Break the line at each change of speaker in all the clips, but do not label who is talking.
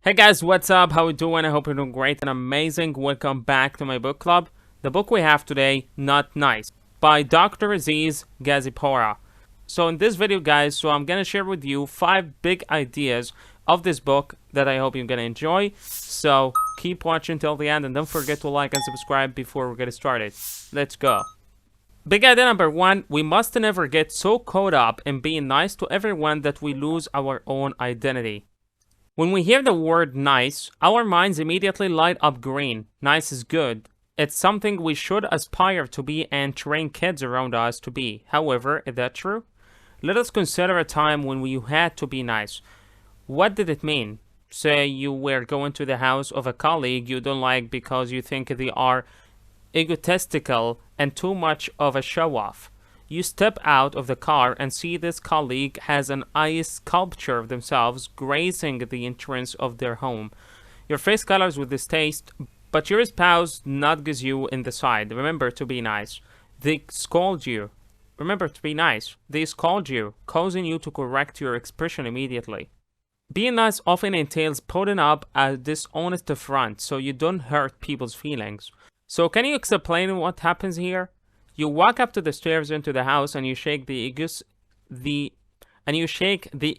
Hey guys, what's up? How you doing? I hope you're doing great and amazing. Welcome back to my book club. The book we have today, Not Nice, by Dr. Aziz Gazipura. So in this video, guys, I'm gonna share with you 5 big ideas of this book that I hope you're gonna enjoy. So keep watching till the end and don't forget to like and subscribe before we get started. Let's go. Big idea number 1, we must never get so caught up in being nice to everyone that we lose our own identity. When we hear the word nice, our minds immediately light up green. Nice is good. It's something we should aspire to be and train kids around us to be. However, is that true? Let us consider a time when you had to be nice. What did it mean? Say you were going to the house of a colleague you don't like because you think they are egotistical and too much of a show-off. You step out of the car and see this colleague has an ice sculpture of themselves gracing the entrance of their home. Your face colors with distaste, but your spouse nudges you in the side. Remember to be nice. They scold you. Remember to be nice. They scold you, causing you to correct your expression immediately. Being nice often entails putting up a dishonest front so you don't hurt people's feelings. So can you explain what happens here? You walk up to the stairs into the house and you shake the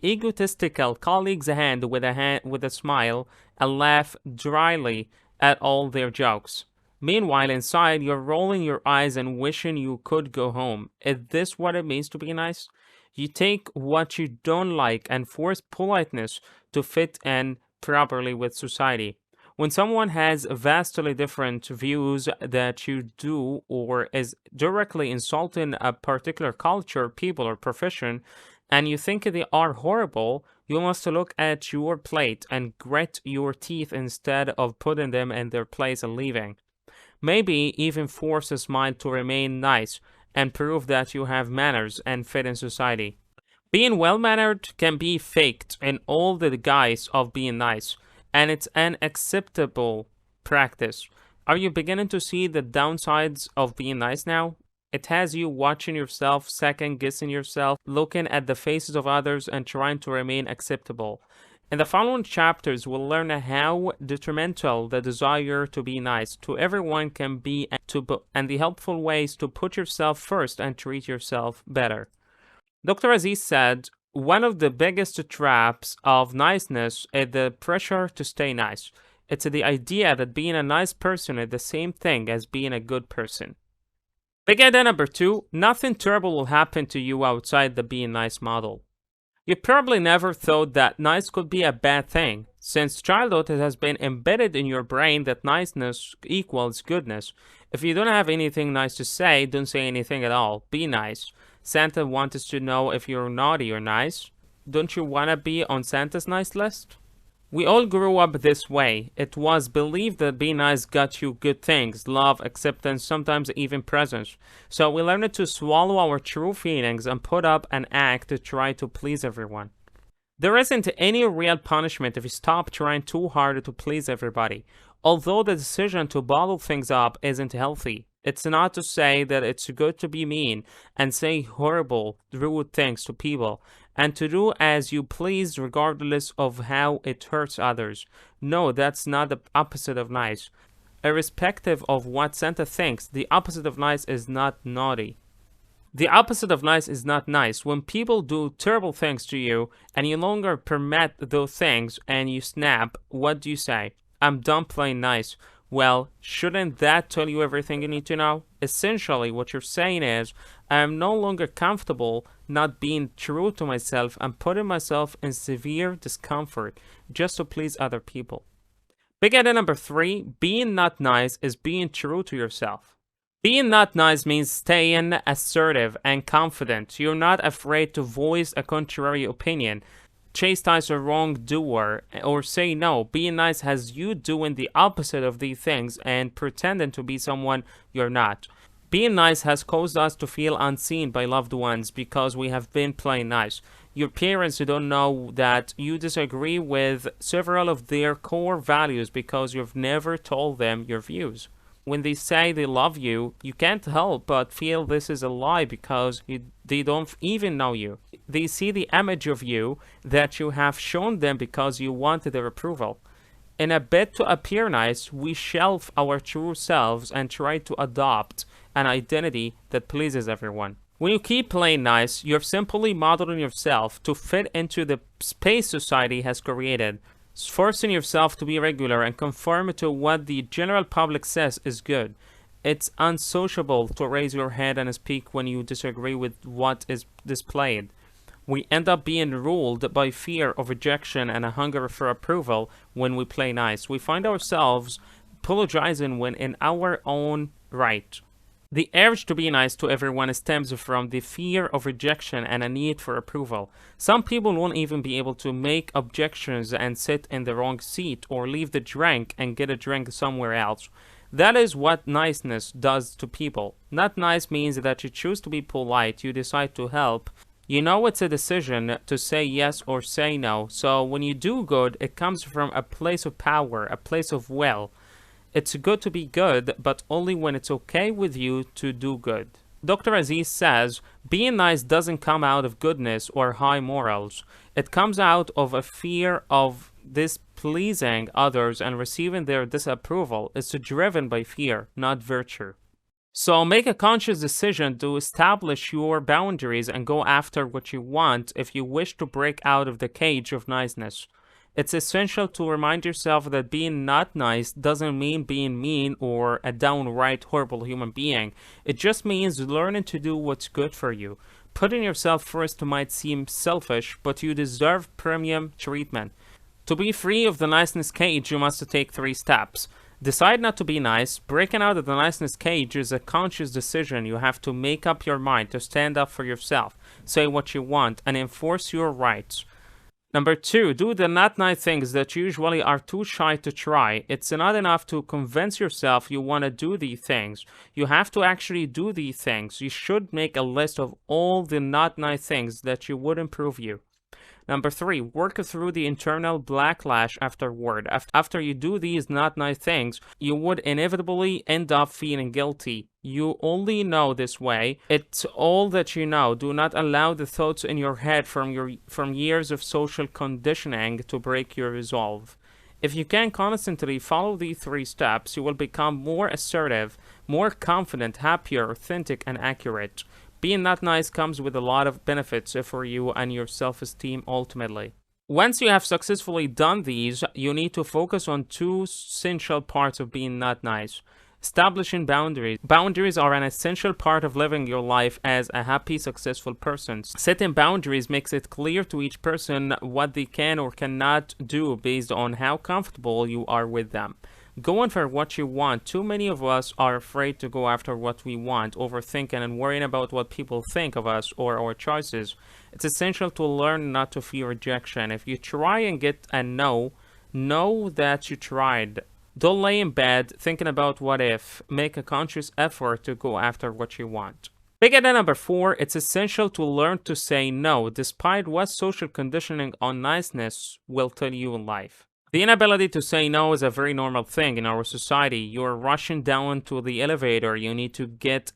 egotistical colleague's hand with a smile and laugh dryly at all their jokes. Meanwhile, inside, you're rolling your eyes and wishing you could go home. Is this what it means to be nice? You take what you don't like and force politeness to fit in properly with society. When someone has vastly different views that you do or is directly insulting a particular culture, people, or profession, and you think they are horrible, you must look at your plate and grit your teeth instead of putting them in their place and leaving. Maybe even force a smile to remain nice and prove that you have manners and fit in society. Being well-mannered can be faked in all the guise of being nice, and it's an acceptable practice. Are you beginning to see the downsides of being nice now? It has you watching yourself, second-guessing yourself, looking at the faces of others, and trying to remain acceptable. In the following chapters, we'll learn how detrimental the desire to be nice to everyone can be and the helpful ways to put yourself first and treat yourself better. Dr. Aziz said, one of the biggest traps of niceness is the pressure to stay nice. It's the idea that being a nice person is the same thing as being a good person. Big idea number 2, nothing terrible will happen to you outside the being nice model. You probably never thought that nice could be a bad thing. Since childhood, it has been embedded in your brain that niceness equals goodness. If you don't have anything nice to say, don't say anything at all. Be nice. Santa wants us to know if you're naughty or nice. Don't you want to be on Santa's nice list? We all grew up this way. It was believed that being nice got you good things, love, acceptance, sometimes even presents. So we learned to swallow our true feelings and put up an act to try to please everyone. There isn't any real punishment if you stop trying too hard to please everybody. Although the decision to bottle things up isn't healthy, it's not to say that it's good to be mean and say horrible, rude things to people and to do as you please regardless of how it hurts others. No, that's not the opposite of nice. Irrespective of what Santa thinks, the opposite of nice is not naughty. The opposite of nice is not nice. When people do terrible things to you and you no longer permit those things and you snap, what do you say? I'm done playing nice. Well, shouldn't that tell you everything you need to know? Essentially, what you're saying is, I am no longer comfortable not being true to myself and putting myself in severe discomfort just to please other people. Big idea number 3, being not nice is being true to yourself. Being not nice means staying assertive and confident. You're not afraid to voice a contrary opinion, chastise a wrongdoer, or say no. Being nice has you doing the opposite of these things and pretending to be someone you're not. Being nice has caused us to feel unseen by loved ones because we have been playing nice. Your parents don't know that you disagree with several of their core values because you've never told them your views. When they say they love you, you can't help but feel this is a lie because they don't even know you. They see the image of you that you have shown them because you wanted their approval. In a bid to appear nice, we shelf our true selves and try to adopt an identity that pleases everyone. When you keep playing nice, you're simply modeling yourself to fit into the space society has created, forcing yourself to be regular and conform to what the general public says is good. It's unsociable to raise your hand and speak when you disagree with what is displayed. We end up being ruled by fear of rejection and a hunger for approval when we play nice. We find ourselves apologizing when in our own right. The urge to be nice to everyone stems from the fear of rejection and a need for approval. Some people won't even be able to make objections and sit in the wrong seat or leave the drink and get a drink somewhere else. That is what niceness does to people. Not nice means that you choose to be polite, you decide to help. You know it's a decision to say yes or say no. So when you do good, it comes from a place of power, a place of will. It's good to be good, but only when it's okay with you to do good. Dr. Aziz says, being nice doesn't come out of goodness or high morals. It comes out of a fear of displeasing others and receiving their disapproval. It's driven by fear, not virtue. So make a conscious decision to establish your boundaries and go after what you want if you wish to break out of the cage of niceness. It's essential to remind yourself that being not nice doesn't mean being mean or a downright horrible human being. It just means learning to do what's good for you. Putting yourself first might seem selfish, but you deserve premium treatment. To be free of the niceness cage, you must take 3 steps. Decide not to be nice. Breaking out of the niceness cage is a conscious decision. You have to make up your mind to stand up for yourself, say what you want, and enforce your rights. Number 2, do the not nice things that usually are too shy to try. It's not enough to convince yourself you want to do these things. You have to actually do these things. You should make a list of all the not nice things that would improve you. Number 3, work through the internal backlash afterward. After you do these not nice things, you would inevitably end up feeling guilty. You only know this way. It's all that you know. Do not allow the thoughts in your head from years of social conditioning to break your resolve. If you can constantly follow these 3 steps, you will become more assertive, more confident, happier, authentic, and accurate. Being not nice comes with a lot of benefits for you and your self-esteem ultimately. Once you have successfully done these, you need to focus on 2 essential parts of being not nice. Establishing boundaries. Boundaries are an essential part of living your life as a happy, successful person. Setting boundaries makes it clear to each person what they can or cannot do based on how comfortable you are with them. Going for what you want. Too many of us are afraid to go after what we want, overthinking and worrying about what people think of us or our choices. It's essential to learn not to fear rejection. If you try and get a no, know that you tried. Don't lay in bed thinking about what if. Make a conscious effort to go after what you want. Big idea number 4, it's essential to learn to say no, despite what social conditioning on niceness will tell you in life. The inability to say no is a very normal thing in our society. You're rushing down to the elevator. You need to get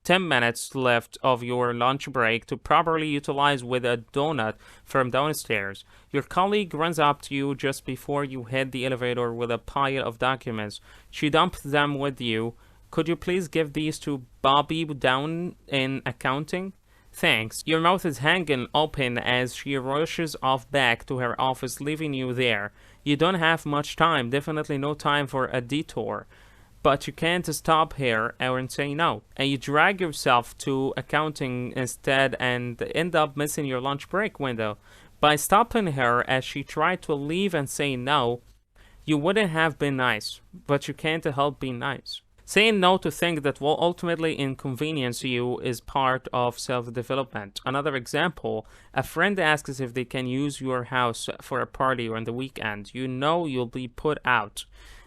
10 minutes left of your lunch break to properly utilize with a donut from downstairs. Your colleague runs up to you just before you hit the elevator with a pile of documents. She dumps them with you. Could you please give these to Bobby down in accounting? Thanks. Your mouth is hanging open as she rushes off back to her office, leaving you there. You don't have much time, definitely no time for a detour. But you can't stop her and say no. And you drag yourself to accounting instead and end up missing your lunch break window. By stopping her as she tried to leave and say no, you wouldn't have been nice, but you can't help being nice. Saying no to things that will ultimately inconvenience you is part of self-development. Another example, a friend asks if they can use your house for a party on the weekend. You know you'll be put out,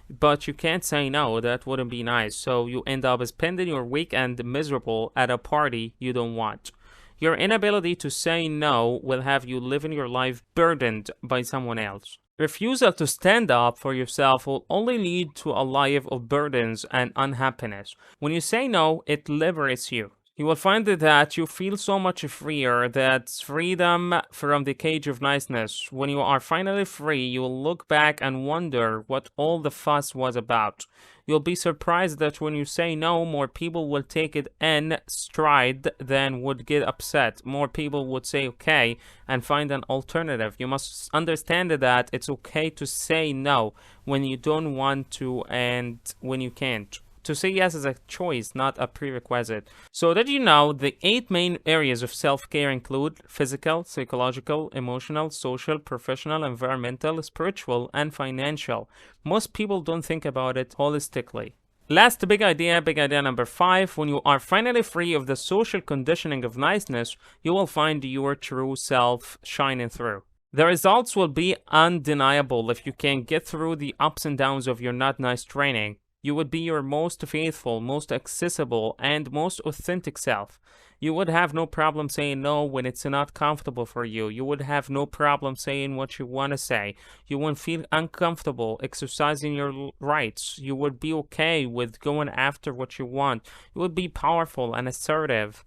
but you can't say no, that wouldn't be nice. So you end up spending your weekend miserable at a party you don't want. Your inability to say no will have you living your life burdened by someone else. Refusal to stand up for yourself will only lead to a life of burdens and unhappiness. When you say no, it liberates you. You will find that you feel so much freer. That's freedom from the cage of niceness. When you are finally free, you will look back and wonder what all the fuss was about. You'll be surprised that when you say no, more people will take it in stride than would get upset. More people would say okay and find an alternative. You must understand that it's okay to say no when you don't want to and when you can't. To say yes is a choice, not a prerequisite. So did you know the 8 main areas of self-care include physical, psychological, emotional, social, professional, environmental, spiritual, and financial? Most people don't think about it holistically. Last big idea number 5. When you are finally free of the social conditioning of niceness, you will find your true self shining through. The results will be undeniable if you can get through the ups and downs of your not nice training. You would be your most faithful, most accessible, and most authentic self. You would have no problem saying no when it's not comfortable for you. You would have no problem saying what you want to say. You wouldn't feel uncomfortable exercising your rights. You would be okay with going after what you want. You would be powerful and assertive,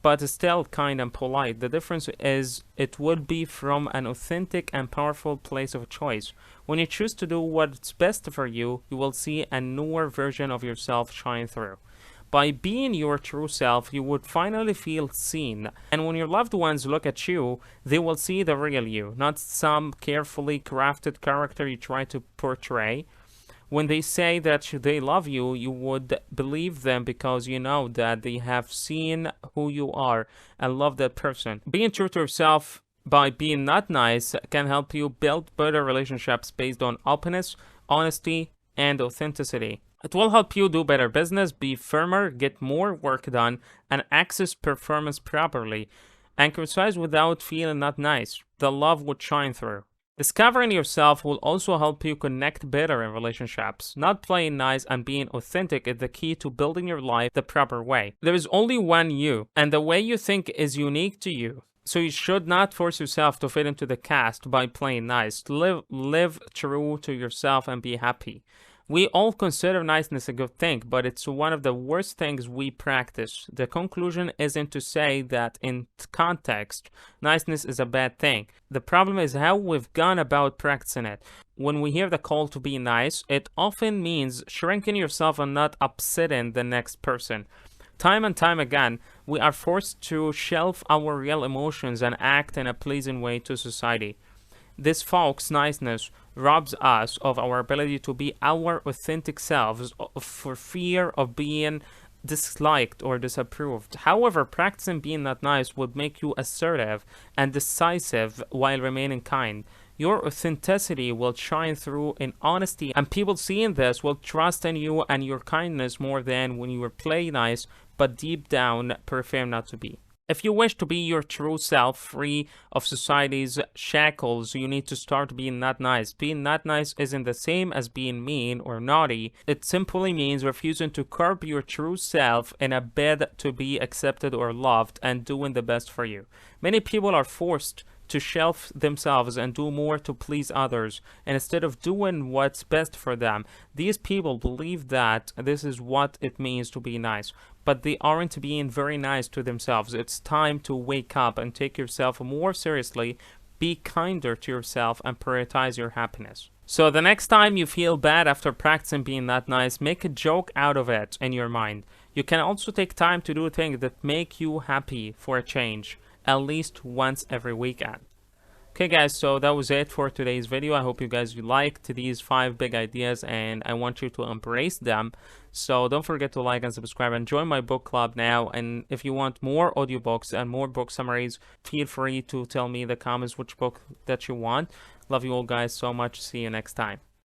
but still kind and polite. The difference is it would be from an authentic and powerful place of choice. When you choose to do what's best for you, you will see a newer version of yourself shine through. By being your true self, you would finally feel seen. And when your loved ones look at you, they will see the real you, not some carefully crafted character you try to portray. When they say that they love you, you would believe them because you know that they have seen who you are and love that person. Being true to yourself by being not nice can help you build better relationships based on openness, honesty, and authenticity. It will help you do better business, be firmer, get more work done, and access performance properly. And criticize without feeling not nice. The love would shine through. Discovering yourself will also help you connect better in relationships. Not playing nice and being authentic is the key to building your life the proper way. There is only one you, and the way you think is unique to you. So you should not force yourself to fit into the cast by playing nice. Live true to yourself and be happy. We all consider niceness a good thing, but it's one of the worst things we practice. The conclusion isn't to say that in context, niceness is a bad thing. The problem is how we've gone about practicing it. When we hear the call to be nice, it often means shrinking yourself and not upsetting the next person. Time and time again, we are forced to shelf our real emotions and act in a pleasing way to society. This false niceness robs us of our ability to be our authentic selves for fear of being disliked or disapproved. However, practicing being not nice would make you assertive and decisive while remaining kind. Your authenticity will shine through in honesty, and people seeing this will trust in you and your kindness more than when you play nice but deep down prefer not to be. If you wish to be your true self, free of society's shackles, you need to start being not nice. Being not nice isn't the same as being mean or naughty. It simply means refusing to curb your true self in a bid to be accepted or loved and doing the best for you. Many people are forced to shelf themselves and do more to please others, and instead of doing what's best for them. These people believe that this is what it means to be nice, but they aren't being very nice to themselves. It's time to wake up and take yourself more seriously, be kinder to yourself, and prioritize your happiness. So the next time you feel bad after practicing being not nice, make a joke out of it in your mind. You can also take time to do things that make you happy for a change, at least once every weekend. Okay guys, so that was it for today's video. I hope you guys liked these 5 big ideas and I want you to embrace them. So don't forget to like and subscribe and join my book club now. And if you want more audiobooks and more book summaries, feel free to tell me in the comments which book that you want. Love you all guys so much. See you next time.